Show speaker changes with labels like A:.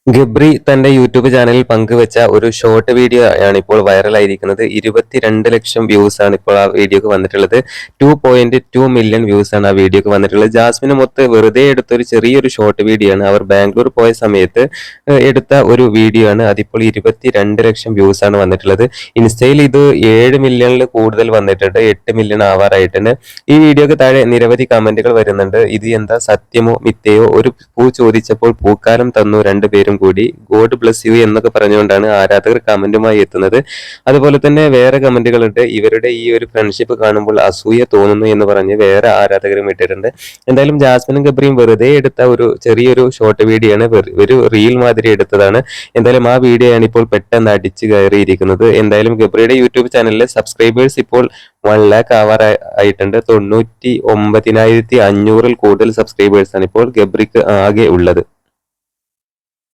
A: ഗബ്രി തന്റെ യൂട്യൂബ് ചാനലിൽ പങ്കുവച്ച ഒരു ഷോർട്ട് വീഡിയോ ആണ് ഇപ്പോൾ വൈറലായിരിക്കുന്നത്. 22 ലക്ഷം വ്യൂസ് ആണ് ഇപ്പോൾ ആ വീഡിയോക്ക് വന്നിട്ടുള്ളത്. 2.2 മില്യൺ വ്യൂസ് ആണ് ആ വീഡിയോക്ക് വന്നിട്ടുള്ളത്. ജാസ്മിനുമൊത്ത് വെറുതെ എടുത്ത ഒരു ചെറിയൊരു ഷോർട്ട് വീഡിയോ ആണ്. അവർ ബാംഗ്ലൂർ പോയ സമയത്ത് എടുത്ത ഒരു വീഡിയോ ആണ്. അതിപ്പോൾ 22 ലക്ഷം വ്യൂസ് ആണ് വന്നിട്ടുള്ളത്. ഇൻസ്റ്റയിൽ ഇത് 7 മില്യണിൽ കൂടുതൽ വന്നിട്ടുണ്ട്. 8 മില്യൺ ആവാറായിട്ടുണ്ട്. ഈ വീഡിയോക്ക് താഴെ നിരവധി കമന്റുകൾ വരുന്നുണ്ട്. ഇത് എന്താ സത്യമോ മിഥ്യയോ? ഒരു പൂ ചോദിച്ചപ്പോൾ പൂക്കാലം തന്നു രണ്ടുപേരും കൂടി, ഗോഡ് ബ്ലസ് യു എന്നൊക്കെ പറഞ്ഞുകൊണ്ടാണ് ആരാധകർ കമന്റുമായി എത്തുന്നത്. അതുപോലെ തന്നെ വേറെ കമന്റുകളുണ്ട്. ഇവരുടെ ഈ ഒരു ഫ്രണ്ട്ഷിപ്പ് കാണുമ്പോൾ അസൂയ തോന്നുന്നു എന്ന് പറഞ്ഞ് വേറെ ആരാധകരും ഇട്ടിട്ടുണ്ട്. എന്തായാലും ജാസ്മിനും ഗബ്രിയും വെറുതെ എടുത്ത ഒരു ചെറിയൊരു ഷോർട്ട് വീഡിയോ ആണ്. ഒരു റീൽ മാതിരി എടുത്തതാണ്. എന്തായാലും ആ വീഡിയോ ആണ് ഇപ്പോൾ പെട്ടെന്ന് അടിച്ചു കയറിയിരിക്കുന്നത്. എന്തായാലും ഗബ്രിയുടെ യൂട്യൂബ് ചാനലിലെ സബ്സ്ക്രൈബേഴ്സ് ഇപ്പോൾ 1 ലാക്ക് ആയിട്ടുണ്ട്. 99,500 കൂടുതൽ സബ്സ്ക്രൈബേഴ്സ് ആണ് ഇപ്പോൾ ഗബ്രിക്ക് ആകെ ഉള്ളത്.